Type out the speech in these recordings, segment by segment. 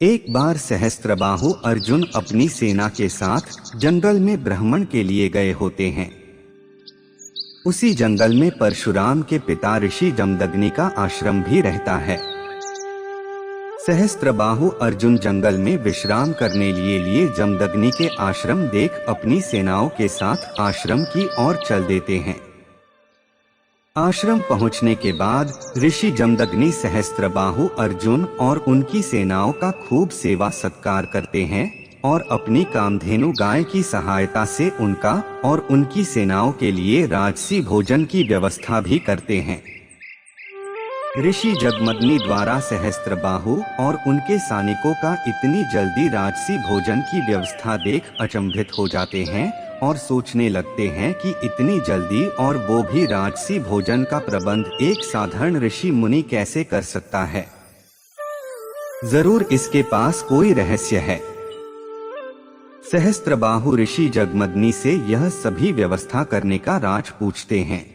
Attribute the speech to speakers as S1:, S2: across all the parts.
S1: एक बार सहस्त्रबाहु अर्जुन अपनी सेना के साथ जंगल में भ्रमण के लिए गए होते हैं। उसी जंगल में परशुराम के पिता ऋषि जमदग्नि का आश्रम भी रहता है। सहस्त्रबाहु अर्जुन जंगल में विश्राम करने लिए जमदग्नि के आश्रम देख अपनी सेनाओं के साथ आश्रम की ओर चल देते हैं। आश्रम पहुंचने के बाद ऋषि जमदग्नि सहस्त्रबाहु अर्जुन और उनकी सेनाओं का खूब सेवा सत्कार करते हैं और अपनी कामधेनु गाय की सहायता से उनका और उनकी सेनाओं के लिए राजसी भोजन की व्यवस्था भी करते हैं। ऋषि जमदग्नि द्वारा सहस्त्रबाहु और उनके सैनिकों का इतनी जल्दी राजसी भोजन की व्यवस्था देख अचंभित हो जाते हैं और सोचने लगते हैं कि इतनी जल्दी और वो भी राजसी भोजन का प्रबंध एक साधारण ऋषि मुनि कैसे कर सकता है। जरूर इसके पास कोई रहस्य है। सहस्त्रबाहु ऋषि जमदग्नि से यह सभी व्यवस्था करने का राज पूछते हैं।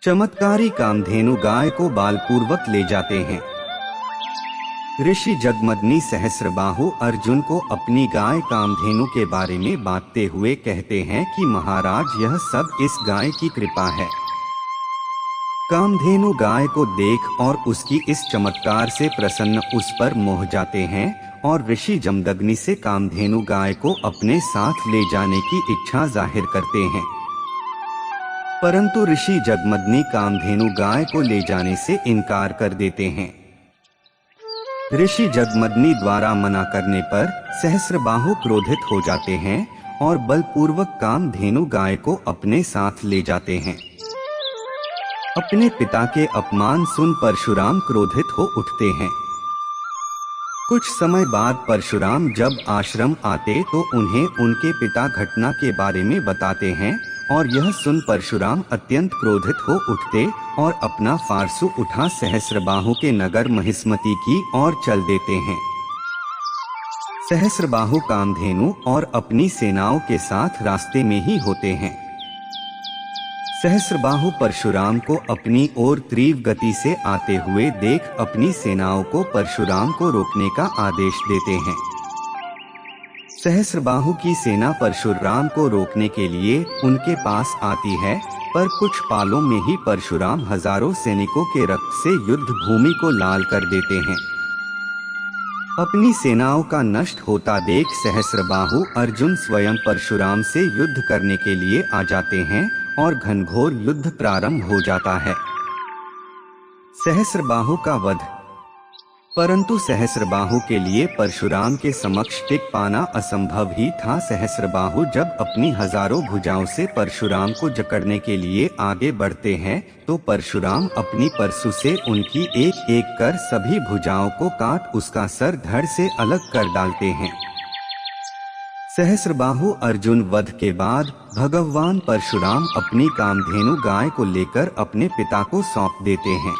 S1: चमत्कारी कामधेनु गाय को बलपूर्वक ले जाते हैं। ऋषि जमदग्नि सहस्त्रबाहु अर्जुन को अपनी गाय कामधेनु के बारे में बांटते हुए कहते हैं कि महाराज, यह सब इस गाय की कृपा है। कामधेनु गाय को देख और उसकी इस चमत्कार से प्रसन्न उस पर मोह जाते हैं और ऋषि जमदग्नि से कामधेनु गाय को अपने साथ ले जाने की इच्छा जाहिर करते हैं। परंतु ऋषि जमदग्नि कामधेनु गाय को ले जाने से इनकार कर देते हैं। ऋषि जमदग्नि द्वारा मना करने पर सहस्त्रबाहु क्रोधित हो जाते हैं और बलपूर्वक कामधेनु गाय को अपने साथ ले जाते हैं। अपने पिता के अपमान सुन परशुराम क्रोधित हो उठते हैं। कुछ समय बाद परशुराम जब आश्रम आते तो उन्हें उनके पिता घटना के बारे में बताते हैं और यह सुन परशुराम अत्यंत क्रोधित हो उठते और अपना फारसू उठा सहस्त्रबाहु के नगर महिष्मति की ओर चल देते हैं। सहस्त्रबाहु कामधेनु और अपनी सेनाओं के साथ रास्ते में ही होते हैं। सहस्त्रबाहु परशुराम को अपनी ओर तीव्र गति से आते हुए देख अपनी सेनाओं को परशुराम को रोकने का आदेश देते हैं। सहस्त्रबाहु की सेना परशुराम को रोकने के लिए उनके पास आती है, पर कुछ पालों में ही परशुराम हजारों सैनिकों के रक्त से युद्ध भूमि को लाल कर देते हैं। अपनी सेनाओं का नष्ट होता देख सहस्त्रबाहु अर्जुन स्वयं परशुराम से युद्ध करने के लिए आ जाते हैं और घनघोर युद्ध प्रारंभ हो जाता है। सहस्त्रबाहु का वध। परंतु सहस्त्रबाहु के लिए परशुराम के समक्ष टिक पाना असंभव ही था। सहस्त्रबाहु जब अपनी हजारों भुजाओं से परशुराम को जकड़ने के लिए आगे बढ़ते हैं तो परशुराम अपनी परशु से उनकी एक एक कर सभी भुजाओं को काट उसका सर धड़ से अलग कर डालते हैं। सहस्त्रबाहु अर्जुन वध के बाद भगवान परशुराम अपनी कामधेनु गाय को लेकर अपने पिता को सौंप देते हैं।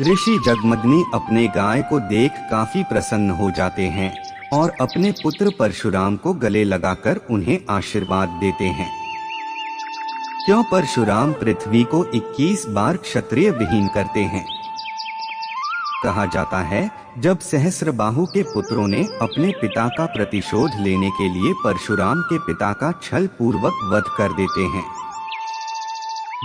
S1: ऋषि जमदग्नि अपने गाय को देख काफी प्रसन्न हो जाते हैं और अपने पुत्र परशुराम को गले लगाकर उन्हें आशीर्वाद देते हैं। क्यों परशुराम पृथ्वी को 21 बार क्षत्रिय विहीन करते हैं। कहा जाता है जब सहस्त्रबाहु के पुत्रों ने अपने पिता का प्रतिशोध लेने के लिए परशुराम के पिता का छल पूर्वक वध कर देते हैं।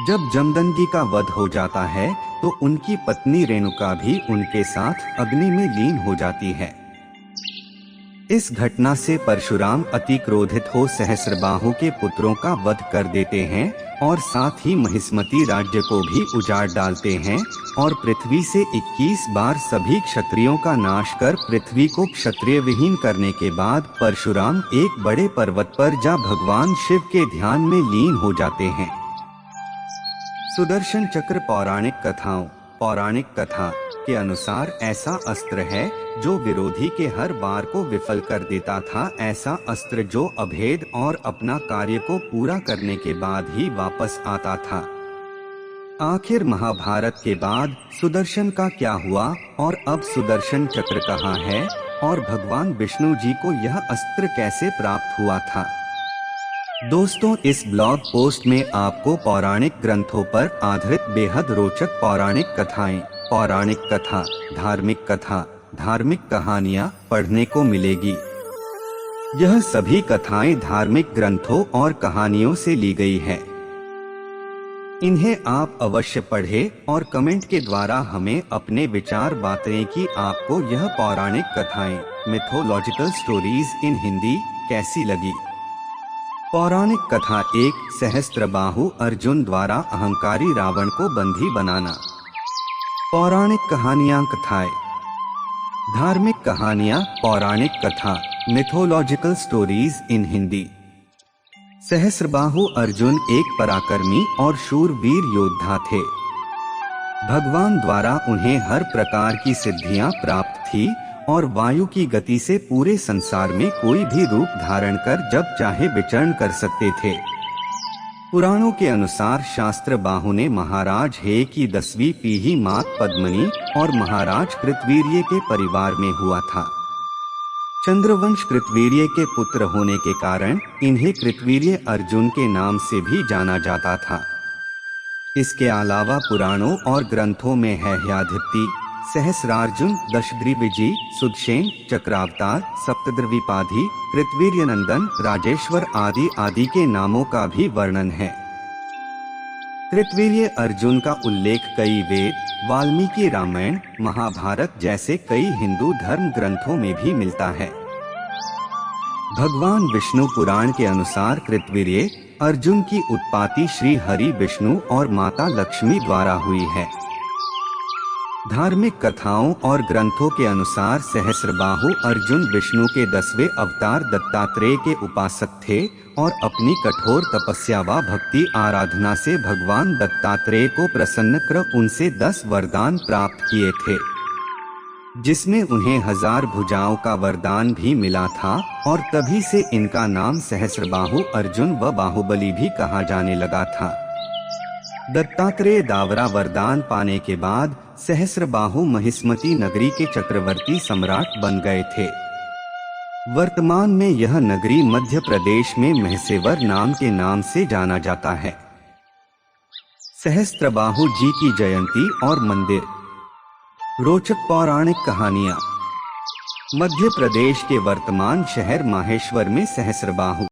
S1: जब जमदग्नि का वध हो जाता है तो उनकी पत्नी रेणुका भी उनके साथ अग्नि में लीन हो जाती है। इस घटना से परशुराम अति क्रोधित हो सहस्त्रबाहु के पुत्रों का वध कर देते हैं और साथ ही महिष्मति राज्य को भी उजाड़ डालते हैं और पृथ्वी से 21 बार सभी क्षत्रियों का नाश कर पृथ्वी को क्षत्रिय विहीन करने के बाद परशुराम एक बड़े पर्वत पर जा भगवान शिव के ध्यान में लीन हो जाते हैं। सुदर्शन चक्र पौराणिक कथा के अनुसार ऐसा अस्त्र है जो विरोधी के हर बार को विफल कर देता था। ऐसा अस्त्र जो अभेद और अपना कार्य को पूरा करने के बाद ही वापस आता था। आखिर महाभारत के बाद सुदर्शन का क्या हुआ और अब सुदर्शन चक्र कहाँ है और भगवान विष्णु जी को यह अस्त्र कैसे प्राप्त हुआ था। दोस्तों, इस ब्लॉग पोस्ट में आपको पौराणिक ग्रंथों पर आधारित बेहद रोचक पौराणिक कथाएं, पौराणिक कथा, धार्मिक कथा, धार्मिक कहानियाँ पढ़ने को मिलेगी। यह सभी कथाएं धार्मिक ग्रंथों और कहानियों से ली गई है। इन्हें आप अवश्य पढ़ें और कमेंट के द्वारा हमें अपने विचार बातें कि आपको यह पौराणिक कथाएं मिथोलॉजिकल स्टोरीज इन हिंदी कैसी लगी। पौराणिक कथा 1 सहस्त्रबाहु अर्जुन द्वारा अहंकारी रावण को बंदी बनाना। पौराणिक कहानियां कथाएं। धार्मिक कहानियां पौराणिक कथा mythological stories in Hindi. Sahastrabahu Arjun एक पराक्रमी और शूरवीर योद्धा थे। भगवान द्वारा उन्हें हर प्रकार की सिद्धियां प्राप्त थी और वायु की गति से पूरे संसार में कोई भी रूप धारण कर जब चाहे विचरण कर सकते थे। पुराणों के अनुसार सहस्त्रबाहु ने महाराज हे की 10वीं पीढ़ी मात पद्मिनी और महाराज कृतवीर्य के परिवार में हुआ था। चंद्रवंश कृतवीर्य के पुत्र होने के कारण इन्हें कृतवीर्य अर्जुन के नाम से भी जाना जाता था। इसके अलावा पुराणों और ग्रंथों में हेहयाधिपति, सहस्रार्जुन, दशग्रीवजी, सुदर्शन, चक्रावतार, सप्तद्रविपाधी, कृतवीर्यनंदन, राजेश्वर आदि के नामों का भी वर्णन है। कृतवीर्य अर्जुन का उल्लेख कई वेद, वाल्मीकि रामायण, महाभारत जैसे कई हिंदू धर्म ग्रंथों में भी मिलता है। भगवान विष्णु पुराण के अनुसार कृतवीर्य अर्जुन की उत्पत्ति श्री हरि विष्णु और माता लक्ष्मी द्वारा हुई है। धार्मिक कथाओं और ग्रंथों के अनुसार सहस्त्रबाहु अर्जुन विष्णु के 10वें अवतार दत्तात्रेय के उपासक थे और अपनी कठोर तपस्या व भक्ति आराधना से भगवान दत्तात्रेय को प्रसन्न कर उनसे 10 वरदान प्राप्त किए थे, जिसमें उन्हें 1000 भुजाओं का वरदान भी मिला था और तभी से इनका नाम सहस्त्रबाहु अर्जुन व बाहुबली भी कहा जाने लगा था। दत्तात्रेय दावरा वरदान पाने के बाद सहस्त्रबाहु महिष्मती नगरी के चक्रवर्ती सम्राट बन गए थे। वर्तमान में यह नगरी मध्य प्रदेश में महसेवर नाम के नाम से जाना जाता है। सहस्त्रबाहु जी की जयंती और मंदिर। रोचक पौराणिक कहानियां। मध्य प्रदेश के वर्तमान शहर माहेश्वर में सहस्त्रबाहु